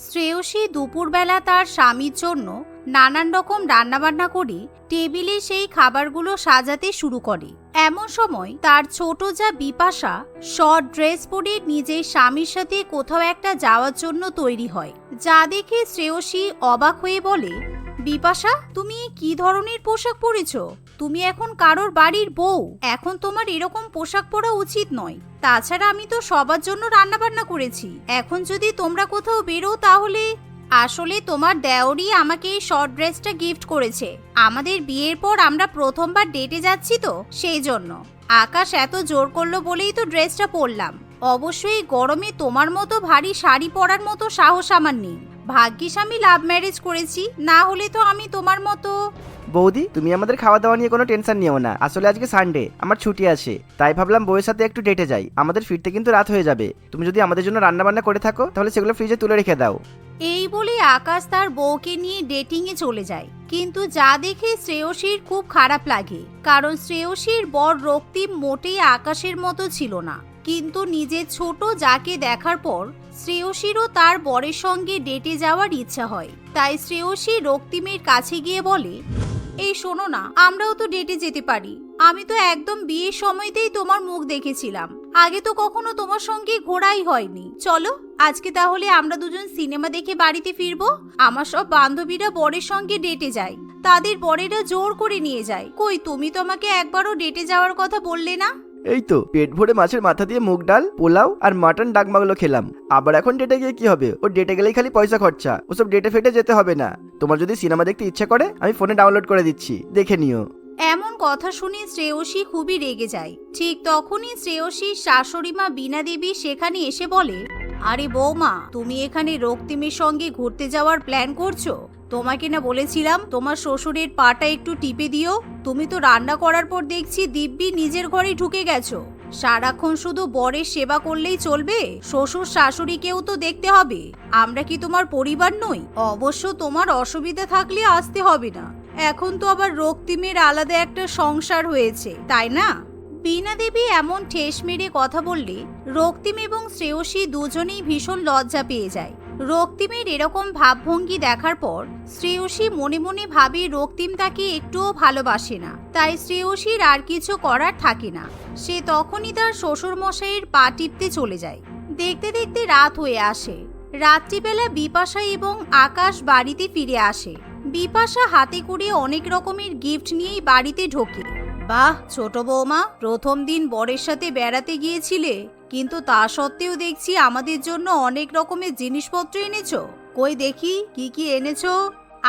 শ্রেয়সী দুপুরবেলা তার স্বামীর জন্য নানান রকম রান্নাবান্না করে টেবিলে সেই খাবারগুলো সাজাতে শুরু করে। এমন সময় তার ছোট যা বিপাশা শর্ট ড্রেস পরে নিজের স্বামীর সাথে কোথাও একটা যাওয়ার জন্য তৈরি হয়, যা দেখে শ্রেয়সী অবাক হয়ে বলে, বিপাশা, তুমি কি ধরনের পোশাক পরেছো? তুমি এখন কারোর বাড়ির বউ, এখন তোমার এরকম পোশাক পরা উচিত নয়। তাছাড়া আমি তো সবার জন্য রান্নাবান্না করেছি, এখন যদি তোমরা কোথাও বেরো তাহলে। আসলে তোমার দেওরই আমাকে এই শর্ট ড্রেসটা গিফট করেছে। আমাদের বিয়ের পর আমরা প্রথমবার ডেটে যাচ্ছি তো সেই জন্য। আকাশ এত জোর করলো বলেই তো ড্রেসটা পরলাম। অবশ্যই গরমে তোমার মতো ভারী শাড়ি পরার মতো সাহস আমার নেই। ভাগ্যিস আমি লাভ ম্যারেজ করেছি, না হলে তো আমি তোমার মতো। বৌদি, তুমি আমাদের খাওয়া দাওয়া নিয়ে কোনো টেনশন নিও না। আসলে আজকে সানডে, আমার ছুটি আছে, তাই ভাবলাম বউয়ের সাথে একটু ডেটে যাই। আমাদের ফিরতে কিন্তু রাত হয়ে যাবে। তুমি যদি আমাদের জন্য রান্না বান্না করে থাকো তাহলে সেগুলো ফ্রিজে তুলে রেখে দাও। এই বলে আকাশ তার বউকে নিয়ে ডেটিং এ চলে যায়। কিন্তু যা দেখে শ্রেয়সীর খুব খারাপ লাগে, কারণ শ্রেয়সীর বর রক্তিম মোটেই আকাশের মতো ছিল না। কিন্তু নিজের ছোট যাকে দেখার পর শ্রেয়সীরও তার বরের সঙ্গে ডেটে যাওয়ার ইচ্ছা হয়। তাই শ্রেয়সী রক্তিমের কাছে গিয়ে বলে, এই শোনো না, আমরাও তো ডেটে যেতে পারি। আমি তো একদম বিয়ের সময়তেই তোমার মুখ দেখেছিলাম, আগে তো কখনো তোমার সঙ্গে ঘোরাই হয়নি। চলো আজকে তাহলে আমরা দুজন সিনেমা দেখে বাড়িতে ফিরবো। আমার সব বান্ধবীরা বরের সঙ্গে ডেটে যায়, তাদের বরেরা জোর করে নিয়ে যায়। কই, তুমি তো আমাকে একবারও ডেটে যাওয়ার কথা বললে না। এই তো পেট ভরে মাছের মাথা দিয়ে মুগ ডাল, পোলাও আর মাটন ডাকমাগুলো খেলাম। আবার এখন ডেটে গিয়ে কি হবে? ও ডেটে গেলেই খালি পয়সা খরচা, ওসব ডেটে ফেটে যেতে হবে না। তোমার যদি সিনেমা দেখতে ইচ্ছা করে আমি ফোনে ডাউনলোড করে দিচ্ছি, দেখে নিও। এমন কথা শুনে শ্রেয়সী খুবই রেগে যায়। ঠিক তখনই শ্রেয়সীর শাশুড়ি মা বীণা দেবী সেখানে এসে বলে, আরে বৌমা, তুমি এখানে রক্তিমের সঙ্গে ঘুরতে যাওয়ার প্ল্যান করছো? তোমাকে না বলেছিলাম তোমার শ্বশুরের পাটা একটু টিপে দিও? তুমি তো রান্না করার পর দেখছি দিব্যি নিজের ঘরে ঢুকে গেছো। সারাক্ষণ শুধু বরের সেবা করলেই চলবে? শ্বশুর শাশুড়িকেও তো দেখতে হবে। আমরা কি তোমার পরিবার নই? অবশ্য তোমার অসুবিধা থাকলে আসতে হবে না। এখন তো আবার রক্তিমের আলাদা একটা সংসার হয়েছে, তাই না? বীণা দেবী এমন ঠেস মেরে কথা বললে রক্তিম এবং শ্রেয়সী দুজনেই ভীষণ লজ্জা পেয়ে যায়। রক্তিমের এরকম ভাবভঙ্গি দেখার পর শ্রেয়সী মনে মনে ভাবে রক্তিম তাকে একটুও ভালোবাসে না। তাই শ্রেয়সীর আর কিছু করার থাকে না। সে তখনই তার শ্বশুর মশাইয়ের পা টিপতে চলে যায়। দেখতে দেখতে রাত হয়ে আসে। রাত্রিবেলা বিপাশা এবং আকাশ বাড়িতে ফিরে আসে। বিপাশা হাতে করে অনেক রকমের গিফট নিয়েই বাড়িতে ঢোকে। বাহ ছোট বৌমা, প্রথম দিন বরের সাথে বেড়াতে গিয়েছিলে, কিন্তু তা সত্ত্বেও দেখছি আমাদের জন্য অনেক রকমের জিনিসপত্র এনেছো। কই দেখি কি কি এনেছো?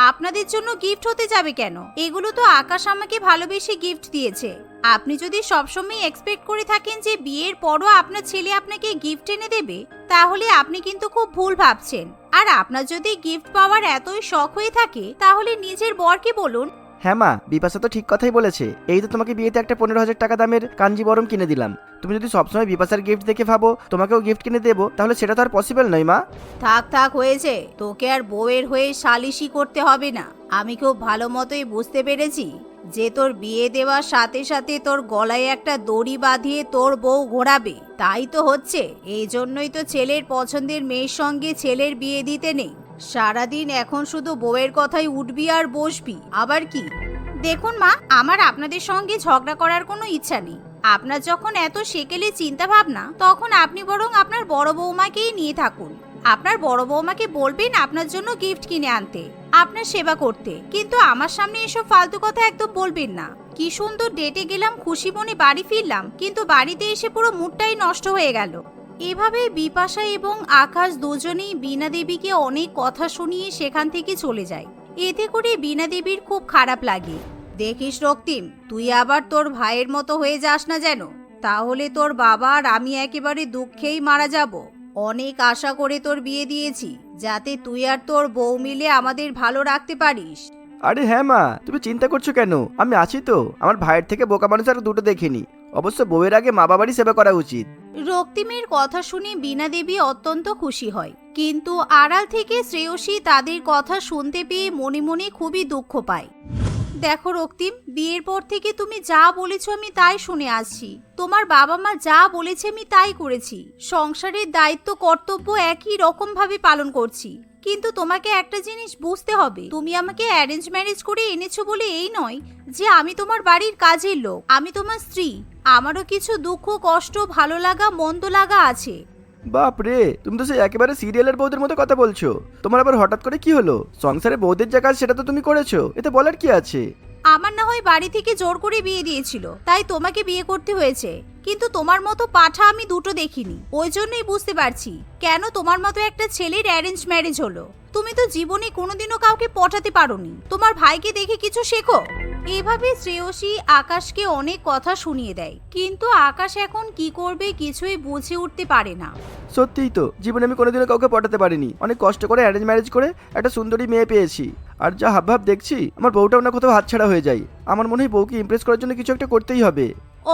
আপনাদের জন্য গিফট হতে যাবে কেন? এগুলো তো আকাশ আমাকে ভালোবেসে গিফট দিয়েছে। আপনি যদি সবসময় এক্সপেক্ট করে থাকেন যে বিয়ের পরও আপনার ছেলে আপনাকে গিফট এনে দেবে, তাহলে আপনি কিন্তু খুব ভুল ভাবছেন। আর আপনার যদি গিফট পাওয়ার এতই শখ হয়ে থাকে তাহলে নিজের বরকে বলুন। হ্যাঁ মা, বিপাশা তো ঠিক কথাই বলেছে। এই তো তোমাকে বিয়েতে একটা 15,000 টাকা দামের কাঞ্জিবরম কিনে দিলাম। তুমি যদি সবসময় বিপাশার গিফট দেখে ভাবো তোমাকেও গিফট কিনে দেবো, তাহলে সেটা তো আর পসিবল নয় মা। থাক থাক হয়েছে, তোকে আর বউয়ের হয়ে সালিশি করতে হবে না। আমি খুব ভালো মতোই বুঝতে পেরেছি যে তোর বিয়ে দেওয়ার সাথে সাথে তোর গলায় একটা দড়ি বাঁধিয়ে তোর বউ ঘোরাবে। তাই তো হচ্ছে, এই জন্যই তো ছেলের পছন্দের মেয়ের সঙ্গে ছেলের বিয়ে দিতে নেই। সারাদিন এখন শুধু বউয়ের কথাই উঠবি আর বসবি, আবার কি? দেখুন মা, আমার আপনাদের সঙ্গে ঝগড়া করার কোনো ইচ্ছা নেই। আপনার যখন এত সেকেলে চিন্তা ভাবনা, তখন আপনি বরং আপনার বড় বৌমাকেই নিয়ে থাকুন। আপনার বড় বৌমাকে বলবেন আপনার জন্য গিফট কিনে আনতে, আপনার সেবা করতে, কিন্তু আমার সামনে এসব ফালতু কথা একদম বলবেন না। কি সুন্দর ডেটে গেলাম, খুশি মনে বাড়ি ফিরলাম, কিন্তু বাড়িতে এসে পুরো মুডটাই নষ্ট হয়ে গেল। এভাবে বিপাশা এবং আকাশ দুজনেই বীণা দেবীকে অনেক কথা শুনিয়ে সেখান থেকে চলে যায়। এতে করে বীণা দেবীর খুব খারাপ লাগে। দেখিস রক্তিম, তুই আবার তোর ভাইয়ের মতো হয়ে যাস না যেন, তাহলে তোর বাবা আর আমি একেবারে দুঃখেই মারা যাব। অনেক আশা করে তোর বিয়ে দিয়েছি যাতে তুই আর তোর বউ মিলে আমাদের ভালো রাখতে পারিস। আরে হ্যাঁ মা, তুমি চিন্তা করছো কেন? আমি আছি তো। আমার ভাইয়ের থেকে বোকা মানুষ আর দুটো দেখিনি। অবশ্য বউয়ের আগে মা বাবারই সেবা করা উচিত। রক্তিমের কথা শুনে বীণা দেবী অত্যন্ত খুশি হয়, কিন্তু আড়াল থেকে শ্রেয়সী তাদের কথা শুনতে পেয়ে মনে মনে খুবই দুঃখ পায়। দেখো রক্তিম, বিয়ের পর থেকে তুমি যা বলেছো আমি তাই শুনে আসছি। তোমার বাবা মা যা বলেছে আমি তাই করেছি। সংসারের দায়িত্ব কর্তব্য একই রকম ভাবে পালন করছি। কিন্তু তোমাকে একটা জিনিস বুঝতে হবে, তুমি আমাকে অ্যারেঞ্জ ম্যারেজ করে এনেছো বলে এই নয় যে আমি তোমার বাড়ির কাজের লোক। আমি তোমার স্ত্রী, আমারও কিছু দুঃখ কষ্ট ভালো লাগা মন্দ লাগা আছে। বাপ রে, তুমি তো সেই একেবারে সিরিয়ালের বউদের মতো কথা বলছো। তোমার আবার হঠাৎ করে কি হলো? সংসারে বউদের যা কাজ সেটা তো তুমি করেছো, এতে বলার কি আছে? আমার না হয় বাড়ি থেকে জোর করে বিয়ে দিয়েছিল, তাই তোমাকে বিয়ে করতে হয়েছে। কিন্তু তোমার মতো পাঠা আমি দুটো দেখিনি, ওই জন্যই বুঝতে পারছি কেন তোমার মতো একটা ছেলের অ্যারেঞ্জ ম্যারেজ হলো। তুমি তো জীবনে কোনোদিনও কাউকে পটাতে পারোনি। তোমার ভাইকে দেখে কিছু শেখো। এভাবে শ্রেয়সী আকাশকে অনেক কথা শুনিয়ে দেয়, কিন্তু আকাশ এখন কি করবে কিছুই বুঝে উঠতে পারে না। সত্যিই তো, জীবনে আমি কোনোদিনও কাউকে পটাতে পারিনি। অনেক কষ্ট করে অ্যারেঞ্জ ম্যারেজ করে একটা সুন্দরী মেয়ে পেয়েছি। আর যা হাবভাব দেখছি, আমার বউটাও না কোথাও হাতছাড়া হয়ে যায়। আমার মনে হয় বউকে ইমপ্রেস করার জন্য কিছু একটা করতেই হবে।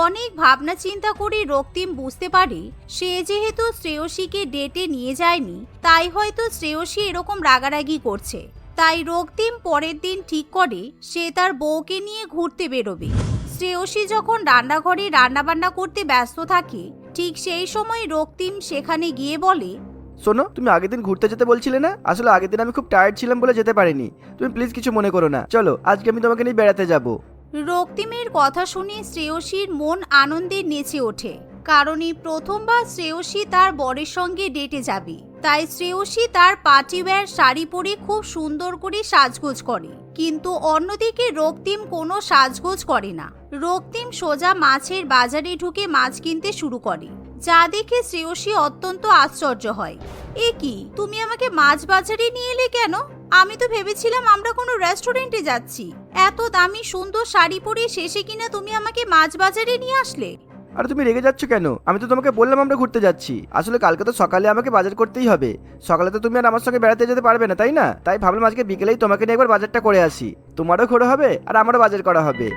অনেক ভাবনা চিন্তা করে রক্তিম বুঝতে পারে সে যেহেতু শ্রেয়সীকে ডেটে নিয়ে যায়নি, তাই হয়তো শ্রেয়সী এরকম রাগারাগি করছে। তাই রক্তিম পরের দিন ঠিক করে সে তার বউকে নিয়ে ঘুরতে বেরোবে। শ্রেয়সী যখন রান্নাঘরে রান্নাবান্না করতে ব্যস্ত থাকে, ঠিক সেই সময় রক্তিম সেখানে গিয়ে বলে, শোনো, তুমি আগের দিন ঘুরতে যেতে বলছিলে না? আসলে আগের দিন আমি খুব টায়ার্ড ছিলাম বলে যেতে পারিনি। তুমি প্লিজ কিছু মনে করো না, চলো আজকে আমি তোমাকে নিয়ে বেড়াতে যাবো। রক্তিমের কথা শুনে শ্রেয়সীর মন আনন্দে নেচে ওঠে, কারণ এই প্রথমবার শ্রেয়সী তার বরের সঙ্গে ডেটে যাবে। তাই শ্রেয়সী তার পার্টিওয়্যার শাড়ি পরে খুব সুন্দর করে সাজগোজ করে। কিন্তু অন্যদিকে রক্তিম কোনো সাজগোজ করে না। রক্তিম সোজা মাছের বাজারে ঢুকে মাছ কিনতে শুরু করে, যা দেখে শ্রেয়সী অত্যন্ত আশ্চর্য হয়। এ কি, তুমি আমাকে মাছ বাজারে নিয়ে এলে কেন? আমি তো ভেবেছিলাম আমরা কোনো রেস্টুরেন্টে যাচ্ছি। এত দামি সুন্দর শাড়ি পরে শেষে কিনা তুমি আমাকে মাছ বাজারে নিয়ে আসলে। আর তুমি রেগে যাচ্ছ কেন? আমি তো তোমাকে বললাম আমরা ঘুরতে যাচ্ছি। আসলে কালকে তো সকালে আমাকে বাজার করতেই হবে। সকালে তো তুমি আর আমার সঙ্গে বেড়াতে যেতে পারবে না, তাই না? তাই ভাবলাম আজকে বিকেলেই তোমাকে নিয়ে একবার বাজারটা করে আসি। তোমারও ঘোরা হবে আর আমারও বাজার করা হবে।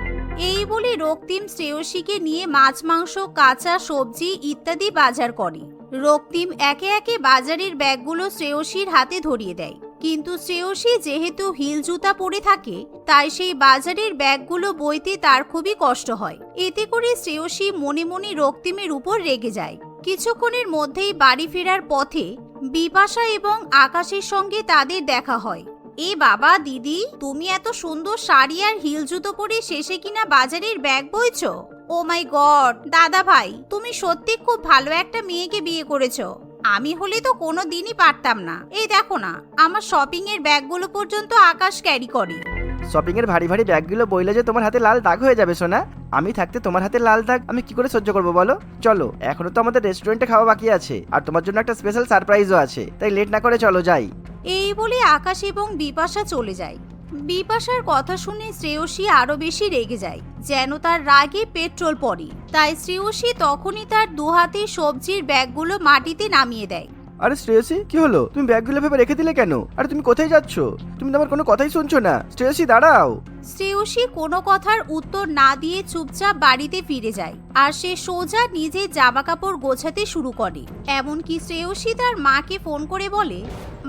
এই বলে রক্তিম শ্রেয়সীকে নিয়ে মাছ মাংস কাঁচা সবজি ইত্যাদি বাজার করে। রক্তিম একে একে বাজারের ব্যাগগুলো শ্রেয়সীর হাতে ধরিয়ে দেয়। কিন্তু শ্রেয়সী যেহেতু হিল জুতা পরে থাকে, তাই সেই বাজারের ব্যাগগুলো বইতে তার খুবই কষ্ট হয়। এতে করে শ্রেয়সী মনে মনে রক্তিমের উপর রেগে যায়। কিছুক্ষণের মধ্যেই বাড়ি ফেরার পথে বিপাশা এবং আকাশের সঙ্গে তাদের দেখা হয়। এ বাবা দিদি, তুমি এত সুন্দর শাড়ি আর হিল জুতো পরে শেষে কিনা বাজারের ব্যাগ বইছো? ও মাই গড, দাদা ভাই, তুমি সত্যি খুব ভালো একটা মেয়েকে বিয়ে করেছো। আমি হলে তো কোনো দিনই পারতাম না। এই দেখো না, আমার শপিং এর ব্যাগগুলো পর্যন্ত আকাশ ক্যারি করে। শপিং এর ভারী ভারী ব্যাগগুলো বইলে যে তোমার হাতে লাল দাগ হয়ে যাবে সোনা। আমি থাকতে তোমার হাতে লাল দাগ আমি কি করে সহ্য করবো বলো? চলো, এখনো তো আমাদের রেস্টুরেন্টে খাওয়া বাকি আছে, আর তোমার জন্য একটা স্পেশাল সারপ্রাইজও আছে। তাই লেট না করে চলো যাই। এই বলে আকাশ এবং বিপাশা চলে যায়। বিপাশার কথা শুনে শ্রেয়সী আরো বেশি রেগে যায়, যেন তার রাগে পেট্রোল পড়ে। তাই শ্রেয়সী তখনই তার দুহাতে সবজির ব্যাগগুলো মাটিতে নামিয়ে দেয়। আরে শ্রেয়সী, কি হলো? তুমি ব্যাগগুলো ভেবে রেখে দিলে কেন? আরে তুমি কোথায় যাচ্ছ? তুমি তো আমার কোনো কথাই শুনছো না। শ্রেয়সী দাঁড়াও। শ্রেয়সী কোনো কথার উত্তর না দিয়ে চুপচাপ বাড়িতে ফিরে যায়, আর সে সোজা নিজের জামা কাপড় গোছাতে শুরু করে। এমনকি শ্রেয়সী তার মাকে ফোন করে বলে,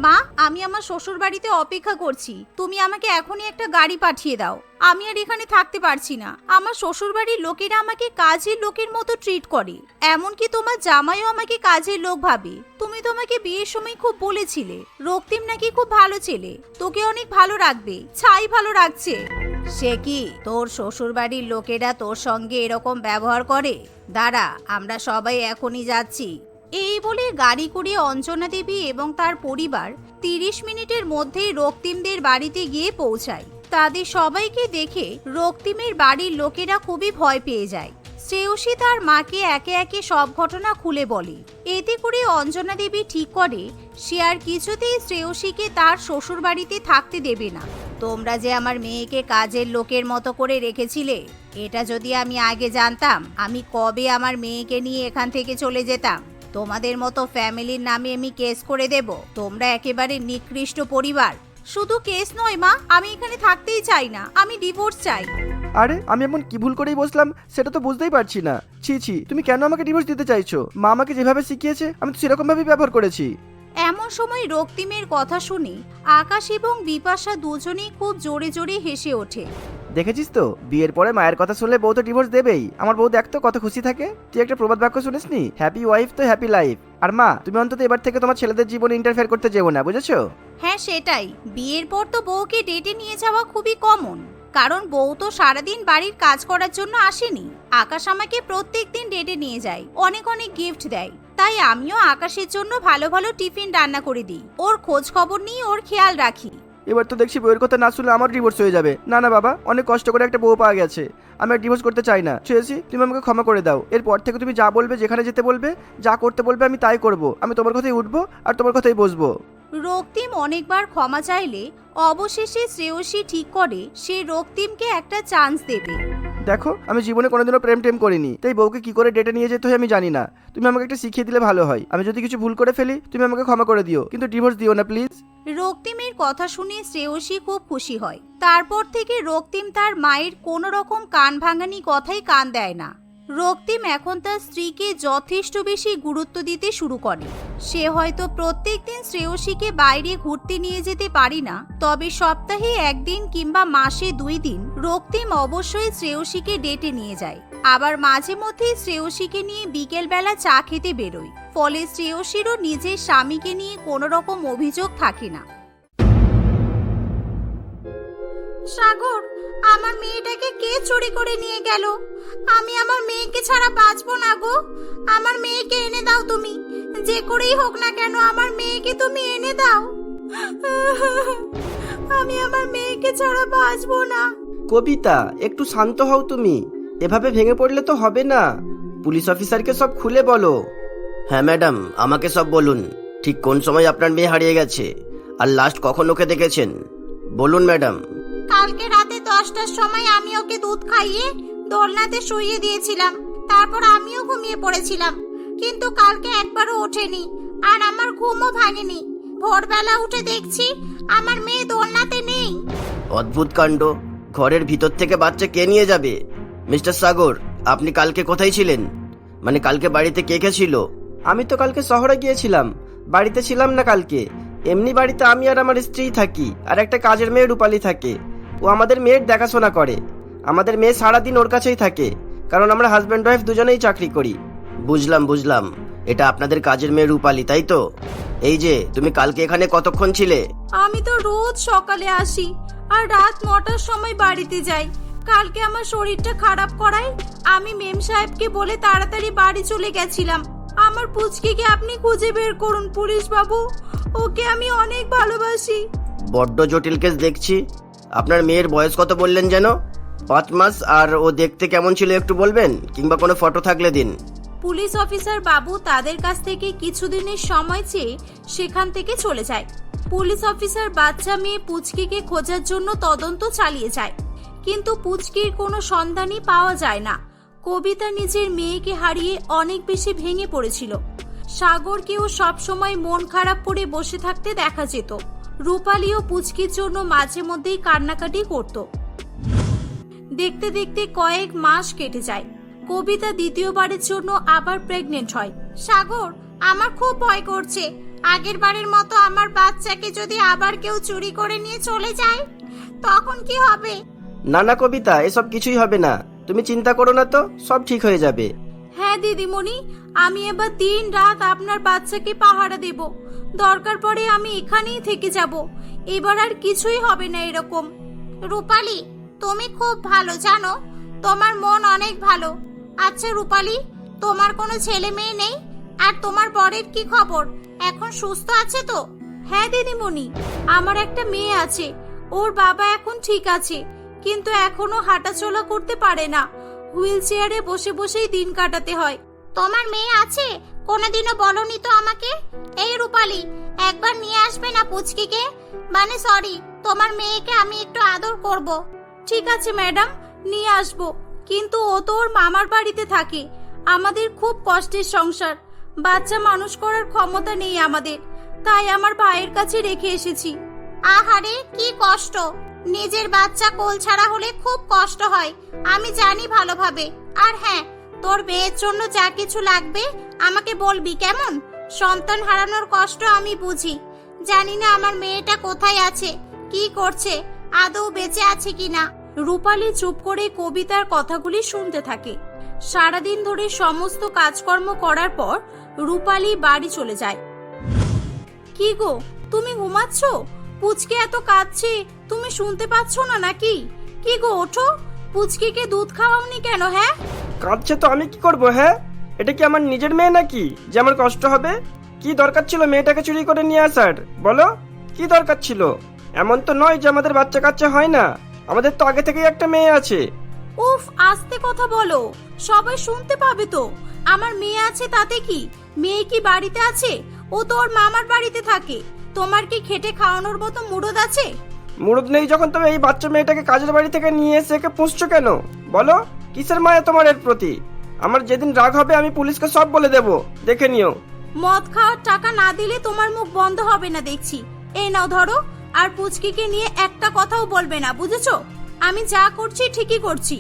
মা, আমি আমার শ্বশুর বাড়িতে অপেক্ষা করছি, তুমি আমাকে এখনই একটা গাড়ি পাঠিয়ে দাও। আমি আর এখানে থাকতে পারছি না। আমার শ্বশুর বাড়ির লোকেরা আমাকে কাজের লোকের মতো ট্রিট করে। এমনকি তোমার জামাইও আমাকে কাজের লোক ভাবে। তুমি তোমাকে বিয়ের সময় খুব বলেছিলে রক্তিম নাকি খুব ভালো ছেলে, তোকে অনেক ভালো রাখবে। ছাই ভালো রাখছে। সে কি, তোর শ্বশুর বাড়ির লোকেরা তোর সঙ্গে এরকম ব্যবহার করে? দাঁড়া, আমরা সবাই এখনই যাচ্ছি। এই বলে গাড়ি করে অঞ্জনা দেবী এবং তার পরিবার 30 মিনিটের মধ্যেই রক্তিমদের বাড়িতে গিয়ে পৌঁছায়। তাদের সবাইকে দেখে রক্তিমের বাড়ির লোকেরা খুবই ভয় পেয়ে যায়। শ্রেয়সী তার মাকে একে একে সব ঘটনা খুলে বলে। এতে করে অঞ্জনা দেবী ঠিক করে সে আর কিছুতেই শ্রেয়সীকে তার শ্বশুর বাড়িতে থাকতে দেবে না। তোমরা যে আমার মেয়েকে কাজের লোকের মতো করে রেখেছিলে, এটা যদি আমি আগে জানতাম, আমি কবে আমার মেয়েকে নিয়ে এখান থেকে চলে যেতাম। তোমাদের মতো ফ্যামিলির নামে আমি কেস করে দেব। তোমরা একেবারে নিকৃষ্ট পরিবার। শুধু কেস নয় মা, আমি এখানে থাকতেই চাই না, আমি ডিভোর্স চাই। আরে আমি এমন কি ভুল করেই বসলাম সেটা তো বুঝতেই পারছি না। ছি ছি, তুমি কেন আমাকে ডিভোর্স দিতে চাইছো? মা আমাকে যেভাবে শিখিয়েছে আমি তো সেরকম ভাবেই ব্যবহার করেছি। এমন সময় রক্তিমের কথা শুনে আকাশ এবং বিপাশা দুজনেই খুব জোরে জোরে হেসে ওঠে। দেখেছিস তো, বিয়ের পরে মায়ের কথা শুনলে বউ তো ডিভোর্স দেবেই। আমার বউ দেখ তো কত খুশি থাকে। তুই একটা প্রবাদ বাক্য শুনিসনি, হ্যাপি ওয়াইফ তো হ্যাপি লাইফ। আর মা, তুমি অন্তত এবার থেকে তোমার ছেলেদের জীবনে ইন্টারফেয়ার করতে যেও না, বুঝেছো? হ্যাঁ সেটাই, বিয়ের পর তো বউকে ডেটে নিয়ে যাওয়া খুবই কমন, কারণ বউ তো সারাদিন বাড়ির কাজ করার জন্য আসেনি। আকাশ আমাকে প্রত্যেকদিন ডেটে নিয়ে যায়, অনেক অনেক গিফট দেয়। তাই আমিও আকাশের জন্য ভালো ভালো টিফিন রান্না করে দিই, ওর খোঁজ খবর নিয়ে ওর খেয়াল রাখি। এবার তো দেখছি বউয়ের কথা না শুনলে আমার ডিভোর্স হয়ে যাবে। না না বাবা, অনেক কষ্ট করে একটা বউ পাওয়া গেছে, আমি আর ডিভোর্স করতে চাই না। ছুঁয়েছি, তুমি আমাকে ক্ষমা করে দাও। এরপর থেকে তুমি যা বলবে, যেখানে যেতে বলবে, যা করতে বলবে আমি তাই করব। আমি তোমার কথাই উঠবো আর তোমার কথাই বসবো। রক্তিম অনেকবার ক্ষমা চাইলে অবশেষে শ্রেয়সী ঠিক করে সে রক্তিমকে একটা চান্স দেবে। দেখো, আমি জীবনে কোনোদিনও প্রেম টেম করিনি, তাই বউকে কি করে ডেটে নিয়ে যেতে হয় আমি জানি না। তুমি আমাকে একটা শিখিয়ে দিলে ভালো হয়। আমি যদি কিছু ভুল করে ফেলি তুমি আমাকে ক্ষমা করে দিও, কিন্তু ডিভোর্স দিও না প্লিজ। রক্তিমের কথা শুনে শ্রেয়সী খুব খুশি হয়। তারপর থেকে রক্তিম তার মায়ের কোনো রকম কান ভাঙানি কথাই কান দেয় না। রক্তিম এখন তার স্ত্রীকে যথেষ্ট বেশি গুরুত্ব দিতে শুরু করে। সে হয়তো প্রত্যেকদিন শ্রেয়সীকে বাইরে ঘুরতে নিয়ে যেতে পারি না, তবে সপ্তাহে একদিন কিংবা মাসে 2 দিন রক্তিম অবশ্যই শ্রেয়সীকে ডেটে নিয়ে যায়। আবার মাঝে মধ্যে শ্রেয়সীকে নিয়ে বিকেলবেলা চা খেতে বেরোয়। ফলে শ্রেয়সীরও নিজের স্বামীকে নিয়ে কোনো রকম অভিযোগ থাকে না। সাগর, আমার মেয়েটাকে কে চুরি করে নিয়ে গেল? আমি আমার মেয়েকে ছাড়া বাঁচবো না গো। আমার মেয়েকে এনে দাও তুমি, যে করেই হোক না কেন আমার মেয়েকে তুমি এনে দাও। আমি আমার মেয়েকে ছাড়া বাঁচবো না। কবিতা, একটু শান্ত হও তুমি। এভাবে ভেঙে পড়লে তো হবে না। পুলিশ অফিসারকে সব খুলে বলো। হ্যাঁ ম্যাডাম, আমাকে সব বলুন। ঠিক কোন সময় আপনার মেয়ে হারিয়ে গেছে আর লাস্ট কখন ওকে দেখেছেন বলুন ম্যাডাম। কালকে রাতে 10টার সময় আমি ওকে দুধ খাইয়ে দোলনাতে শুইয়ে দিয়েছিলাম। তারপর আমিও ঘুমিয়ে পড়েছিলাম, কিন্তু কালকে একবারও ওঠেনি আর আমার ঘুমও ভাঙেনি। ভোরবেলা উঠে দেখছি আমার মেয়ে দোলনাতে নেই। অদ্ভুত কাণ্ড, ঘরের ভিতর থেকে বাচ্চা কে নিয়ে যাবে? মিস্টার সাগর, আপনি কালকে কোথায় ছিলেন? মানে কালকে বাড়িতে কে কে ছিল? আমি তো কালকে শহরে গিয়েছিলাম, বাড়িতে ছিলাম না কালকে। এমনি বাড়িতে আমি আর আমার স্ত্রী থাকি, আর একটা কাজের মেয়ে রূপালী থাকে। ও আমাদের মেয়ের দেখাশোনা করে। আমাদের মেয়ে সারাদিন ওর কাছেই থাকে, কারণ আমরা হাজব্যান্ড ওয়াইফ দুজনেই চাকরি করি। বুঝলাম বুঝলাম, এটা আপনাদের কাজের মেয়ে রূপালী, তাই তো? এই যে তুমি কালকে এখানে কতক্ষণ ছিলে? আমি তো রোজ সকালে আসি আর রাত 9টার সময় বাড়িতে যাই। কালকে আমার শরীরটা খারাপ করায় আমি মেম সাহেবকে বলে তাড়াতাড়ি বাড়ি চলে গেছিলাম। আমার পুচকিকে আপনি খুঁজে বের করুন পুলিশ বাবু, ওকে আমি অনেক ভালোবাসি। বড্ড জটিল কেস দেখছি। আপনার মেয়ের বয়স কত বললেন যেন? 5 মাস। আর ও দেখতে কেমন ছিল একটু বলবেন, কিংবা কোনো ফটো থাকলে দিন। পুলিশ অফিসার বাবু তাদের কাছ থেকে কিছুদিনের সময় চেয়ে সেখান থেকে চলে যায়। পুলিশ অফিসার বাচ্চা মেয়ে পুচকিকে খোঁজার জন্য তদন্ত চালিয়ে যায়, কিন্তু পুচকির কোনো সন্ধানই পাওয়া যায় না। কবিতা নিজের মেয়েকে হারিয়ে অনেক বেশি ভেঙে পড়েছিল। সাগরকেও সবসময় মন খারাপ করে বসে থাকতে দেখা যেত। রূপালীও পুচকির জন্য মাঝে মধ্যেই কান্নাকাটি করত। দেখতে দেখতে কয়েক মাস কেটে যায়। কবিতা দ্বিতীয়বারের জন্য আবার প্রেগনেন্ট হয়। সাগর, আমার খুব ভয় করছে। আগের বারের মতো আমার বাচ্চাকে যদি আবার কেউ চুরি করে নিয়ে চলে যায় তখন কি হবে? না না কবিতা, এসব কিছুই হবে না। তুমি চিন্তা করো না তো, সব ঠিক হয়ে যাবে। হ্যাঁ দিদিমণি, আমি এবার 3 রাত আপনার বাচ্চাকে পাহারা দেব। দরকার পড়ে আমি এখানেই থেকে যাব। এবার আর কিছুই হবে না এরকম। রূপালী, তুমি খুব ভালো জানো, তোমার মন অনেক ভালো। আচ্ছা রূপালী, তোমার কোনো ছেলে মেয়ে নেই? আর তোমার বরের কি খবর, এখন সুস্থ আছে তো? হ্যাঁ দিদিমণি, আমার একটা মেয়ে আছে। ওর বাবা এখন ঠিক আছে, কিন্তু এখনো হাঁটাচলা করতে পারে না। হুইল চেয়ারে বসে বসেই দিন কাটাতে হয়। তোমার মেয়ে আছে? কোনোদিনও বলনি তো আমাকে। এই রূপালী, একবার নিয়ে আসবে না পুচকিকে? মানে সরি, তোমার মেয়েকে আমি একটু আদর করব। ঠিক আছে ম্যাডাম, নিয়ে আসবো, কিন্তু ও তো ওর মামার বাড়িতে থাকে। আমাদের খুব কষ্টের সংসার, বাচ্চা মানুষ করার ক্ষমতা নেই আমাদের, তাই আমার ভাইয়ের কাছে রেখে এসেছি। আহারে কি কষ্ট, নিজের বাচ্চা কোল ছাড়া হলে খুব কষ্ট হয়, আমি জানি ভালোভাবে। আর হ্যাঁ, তোর মেয়ের জন্য যা কিছু লাগবে আমাকে বলবি কেমন? সন্তান হারানোর কষ্ট আমি বুঝি। জানি না আমার মেয়েটা কোথায় আছে, কি করছে, আদৌ বেঁচে আছে কিনা। রূপালী চুপ করে কবিতার কথাগুলি শুনতে থাকে। সারাদিন ধরে সমস্ত কাজকর্ম করার পর রূপালী বাড়ি চলে যায়। কি গো, তুমি ঘুমাচ্ছ? পুচকে এত কাঁদছে, তুমি শুনতে পাচ্ছ না নাকি? কি গো, ওঠো, পুচকিকে দুধ খাওয়াওনি কেন? হ্যাঁ, কাঁদছে তো আমি কি করব? হ্যাঁ, এটা কি আমার নিজের মেয়ে নাকি যে আমার কষ্ট হবে? কি দরকার ছিল মেয়েটাকে চুরি করে নিয়ে আসার? বলো, কি দরকার ছিল? এমন তো নয় যে আমাদের বাচ্চা কাচ্চা হয় না, আমাদের তো আগে থেকেই একটা মেয়ে আছে। উফ, আস্তে কথা বলো, সবাই শুনতে পাবে তো। আমার মেয়ে আছে তাতে কি? মেয়ে কি বাড়িতে আছে? ও তো ওর মামার বাড়িতে থাকে। তোমার কি খেটে খাওয়ানোর মতো মুরদ আছে? মুরদ নেই যখন তুমি এই বাচ্চা মেয়েটাকে কাজের বাড়ি থেকে নিয়ে এসে একে পুষছো কেন? বলো, কিসের মায়া তোমার এর প্রতি? আমার যেদিন রাগ হবে আমি পুলিশকে সব বলে দেব, দেখে নিও। মদ খাওয়ার টাকা না দিলে তোমার মুখ বন্ধ হবে না দেখছি। এই নাও ধরো, আর পুচকিকে নিয়ে একটা কথাও বলবে না, বুঝেছো? আমি যা করছি ঠিকই করছি।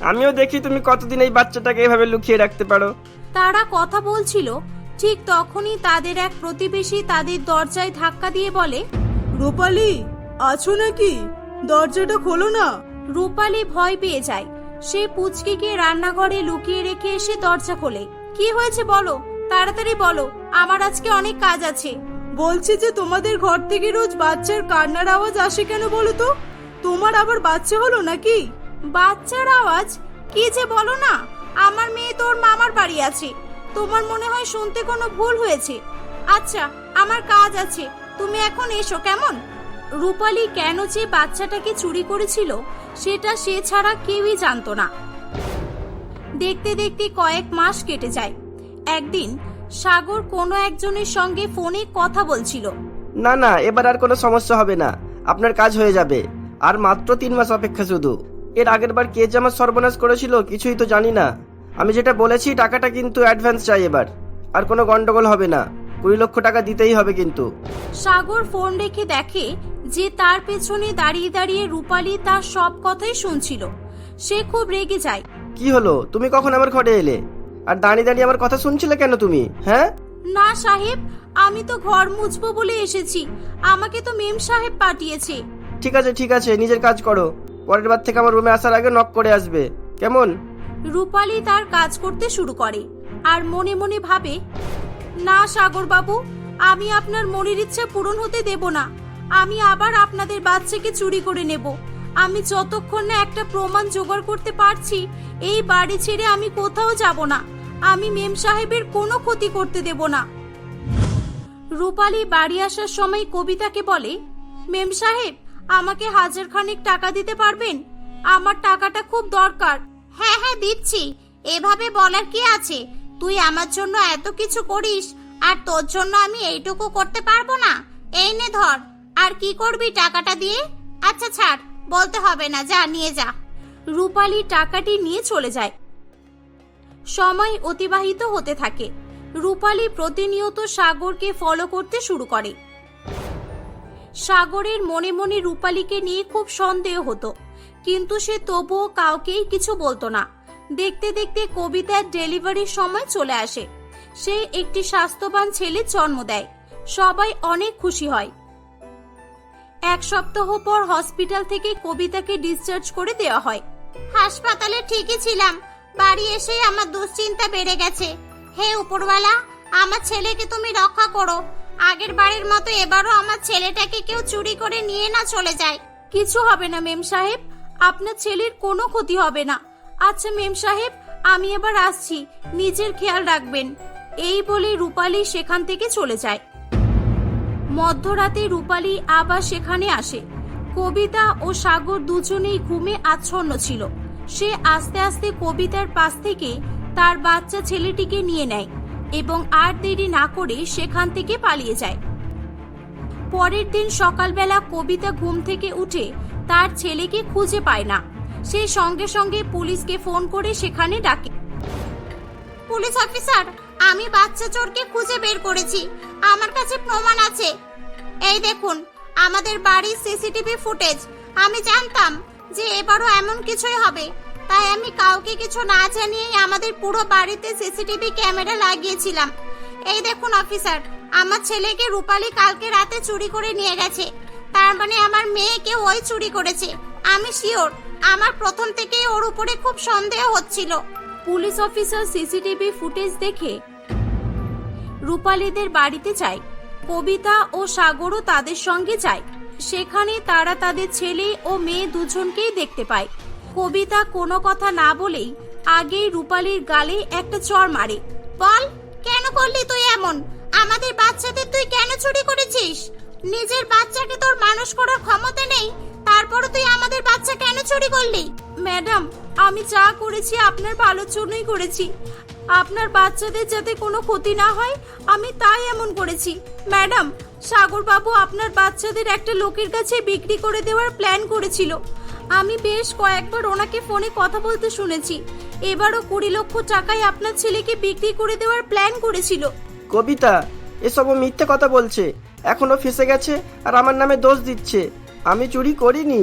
আমিও দেখি তুমি কতদিন এই বাচ্চাটাকে এভাবে লুকিয়ে রাখতে পারো। তারা কথা বলছিল, ঠিক তখনই তাদের এক প্রতিবেশী তাদের দরজায় ধাক্কা দিয়ে বলে, রূপালী, আছো নাকি? দরজাটা খোলো না। রূপালী ভয় পেয়ে যায়। সে পুচকিকে রান্নাঘরে লুকিয়ে রেখে এসে দরজা খোলে। কি হয়েছে বলো, তাড়াতাড়ি বলো, আমার আজকে অনেক কাজ আছে। বলছি যে তোমাদের ঘর থেকে রোজ বাচ্চার কান্নার আওয়াজ আসে কেন বলো তো? তোমার আবার বাচ্চা হলো নাকি? বাচ্চার আওয়াজ? কি যে বলো না, আমার মেয়ে তোর মামার বাড়ি আছে। তোমার মনে হয় শুনতে কোনো ভুল হয়েছে। আচ্ছা, আমার কাজ আছে, তুমি এখন এসো কেমন? রূপালী কেন যে বাচ্চাটাকে চুরি করেছিল সেটা সে ছাড়া কেউই জানতো না। দেখতে দেখতে কয়েক মাস কেটে যায়। একদিন সাগর কোনো একজনের সঙ্গে ফোনে কথা বলছিল। না না, এবার আর কোনো সমস্যা হবে না, আপনার কাজ হয়ে যাবে। আর মাত্র 3 মাস অপেক্ষা শুধু। এর আগের বার কে যে আমার সর্বনাশ করেছিল কিছুই তো জানি না। আমি যেটা বলেছি টাকাটা কিন্তু অ্যাডভান্স চাই এবার। আর কোনো গন্ডগোল হবে না, 20 লক্ষ টাকা দিতেই হবে কিন্তু। সাগর ফোন রেখে দেখে যে তার পেছনে দাঁড়িয়ে দাঁড়িয়ে রূপালী তার সব কথাই শুনছিল। সে খুব রেগে যায়। কি হলো, তুমি কখন আমার ঘরে এলে? আর দাঁড়িয়ে দাঁড়িয়ে আমার কথা শুনছিলে কেন তুমি? হ্যাঁ, না সাহেব, আমি তো ঘর মুছবো বলে এসেছি, আমাকে তো মেম সাহেব পাঠিয়েছে। ঠিক আছে ঠিক আছে, নিজের কাজ করো। পরের বার থেকে আমার রুমে আসার আগে নক করে আসবে, কেমন? রূপালী তার কাজ করতে শুরু করে আর মনে মনে ভাবে, না সাগর বাবু, আমি আপনার মনের ইচ্ছা পূরণ হতে দেব না। আমি আবার আপনাদের বাচ্চাকে চুরি করে নেব। আমি যতক্ষণ না একটা প্রমাণ জোগাড় করতে পারছি এই বাড়ি ছেড়ে আমি কোথাও যাব না। আমি মেম সাহেবের কোনো ক্ষতি করতে দেব না। রূপালী বাড়ি আসার সময় কবিতাকে বলে, মেম সাহেব, আমাকে 1000 খানেক টাকা দিতে পারবেন? আমার টাকাটা খুব দরকার। হ্যাঁ হ্যাঁ, দিচ্ছি। এভাবে বলার কি আছে? তুই আমার জন্য এত কিছু করিস, আর তোর জন্য আমি এইটুকু করতে পারবো না? এই নে ধর। আর কি করবি টাকাটা দিয়ে? আচ্ছা ছাড়, বলতে হবে না, যা নিয়ে যা। রূপালী টাকাটি নিয়ে চলে যায়। সময় অতিবাহিত হতে থাকে। রূপালী প্রতিনিয়ত সাগরকে ফলো করতে শুরু করে। সাগরের মনে মনে রূপালীকে নিয়ে খুব সন্দেহ হতো, কিন্তু সে তবুও কাউকেই কিছু বলতো না। দেখতে দেখতে কবিতার ডেলিভারির সময় চলে আসে। সে একটি স্বাস্থ্যবান ছেলের জন্ম দেয়। সবাই অনেক খুশি হয়। 1 সপ্তাহ পর হসপিটাল থেকে কবিতাকে ডিসচার্জ করে দেওয়া হয়। হাসপাতালে ঠিকই ছিলাম, বাড়ি এসে আমার দুশ্চিন্তা বেড়ে গেছে। হে উপরওয়ালা, আমার ছেলেকে তুমি রক্ষা করো। আগের বারের মতো এবারও আমার ছেলেটাকে কেউ চুরি করে নিয়ে না চলে যায়। কিছু হবে না মেম সাহেব, আপনার ছেলের কোনো ক্ষতি হবে না। আচ্ছা মেম সাহেব, আমি এবার আসছি, নিজের খেয়াল রাখবেন। এই বলে রূপালী সেখান থেকে চলে যায়। মধ্যরাতে রূপালী আবার সেখানে আসে। কবিতা ও সাগর দুজনেই ঘুমে আচ্ছন্ন ছিল। সে আস্তে আস্তে কবিতার পাশ থেকে তার বাচ্চা ছেলেটিকে নিয়ে নেয় এবং আর দেরি না করে সেখান থেকে পালিয়ে যায়। পরের দিন সকালবেলা কবিতা ঘুম থেকে উঠে তার ছেলেকে খুঁজে পায় না। সে সঙ্গে সঙ্গে পুলিশকে ফোন করে সেখানে ডাকে। পুলিশ অফিসার, আমি বাচ্চা চোরকে খুঁজে বের করেছি, আমার কাছে প্রমাণ আছে। এই দেখুন আমাদের বাড়ির সিসিটিভি ফুটেজ। আমি জানতাম যে এবারও এমন কিছুই হবে, তাই আমি কাউকে কিছু না জানিয়েই আমাদের পুরো বাড়িতে সিসিটিভি ক্যামেরা লাগিয়েছিলাম। এই দেখুন অফিসার, আমার ছেলেকে রূপালী কালকে রাতে চুরি করে নিয়ে গেছে। তার মানে আমার মেয়েকে ওই চুরি করেছে। আমি শিওর, আমার প্রথম থেকেই ওর উপরে খুব সন্দেহ হচ্ছিল। পুলিশ অফিসার সিসিটিভি ফুটেজ দেখে রূপালীদের বাড়িতে যায়। কবিতা ও সাগরও তাদের সঙ্গে যায়। সেখানে তারা তাদের ছেলে ও মেয়ে দুজনকেই দেখতে পায়। কবিতা কোনো কথা না বলেই আগেই রূপালীর গালে একটা চড় মারে। বল, কেন করলি তুই এমন? আমাদের বাচ্চাদের তুই কেন চুরি করেছিস? নিজের বাচ্চাকে তোর মানুষ করার ক্ষমতা নেই, তারপরে তুই আমাদের বাচ্চা কেন চুরি করলি? ম্যাডাম, আমি যা করেছি আপনার ভালোর জন্যই করেছি। আপনার বাচ্চাদের যাতে কোনো ক্ষতি না হয় আমি তাই এমন করেছি। ম্যাডাম, সাগর বাবু আপনার বাচ্চাদের একটা লোকের কাছে বিক্রি করে দেওয়ার প্ল্যান করেছিল। আমি বেশ কয়েকবার ওনাকে ফোনে কথা বলতে শুনেছি। এবারও 20 লক্ষ টাকায় আপনার ছেলেকে বিক্রি করে দেওয়ার প্ল্যান করেছিল। কবিতা এসব ও মিথ্যে কথা বলছে, এখনো ফেসে গেছে আর আমার নামে দোষ দিচ্ছে। আমি চুরি করিনি।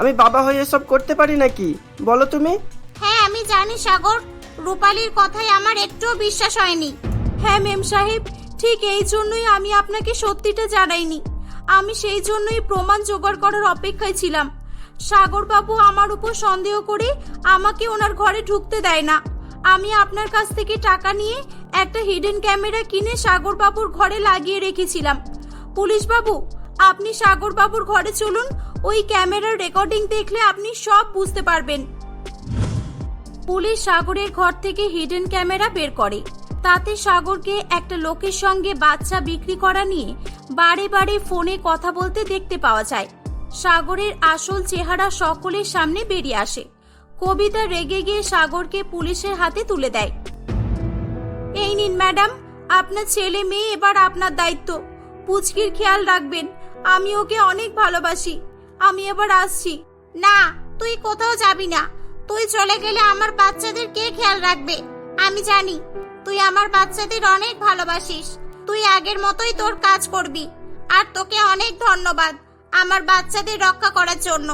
আমি বাবা হয়ে এসব করতে পারি নাকি বলো তুমি? হ্যাঁ, আমি জানি সাগর, রূপালীর কথায় আমার একটুও বিশ্বাস হয়নি। হ্যাঁ মেম সাহেব, ঠিক এই জন্যই আমি আপনাকে সত্যিটা জানাইনি। আমি সেই জন্যই প্রমাণ জোগাড় করার অপেক্ষায় ছিলাম। সাগর বাবু আমার উপর সন্দেহ করে আমাকে ওনার ঘরে ঢুকতে দেয় না। আমি আপনার কাছ থেকে টাকা নিয়ে একটা হিডেন ক্যামেরা কিনে সাগর বাবুর ঘরে লাগিয়ে রেখেছিলাম। পুলিশ বাবু, আপনি সাগর বাবুর ঘরে চলুন, ওই ক্যামেরার রেকর্ডিং দেখলে আপনি সব বুঝতে পারবেন। পুলিশ সাগরের ঘর থেকে হিডেন ক্যামেরা বের করে। তাতে সাগরকে একটা লোকের সঙ্গে বাচ্চা বিক্রি করা নিয়ে বারে বারে ফোনে কথা বলতে দেখতে পাওয়া যায়। সাগরের আসল চেহারা সকলের সামনে বেরিয়ে আসে। কবিতা রেগে গিয়ে সাগরকে পুলিশের হাতে তুলে দেয়। এই নিন ম্যাডাম, আপনার ছেলে মেয়ে এবার আপনার দায়িত্ব। পুচকির খেয়াল রাখবেন, আমি ওকে অনেক ভালোবাসি। আমি এবার আসছি। না, তুই কোথাও যাবি না। তুই চলে গেলে আমার বাচ্চাদের কে খেয়াল রাখবে? আমি জানি তুই আমার বাচ্চাদের অনেক ভালোবাসিস। তুই আগের মতোই তোর কাজ করবি। আর তোকে অনেক ধন্যবাদ আমার বাচ্চাদের রক্ষা করার জন্য।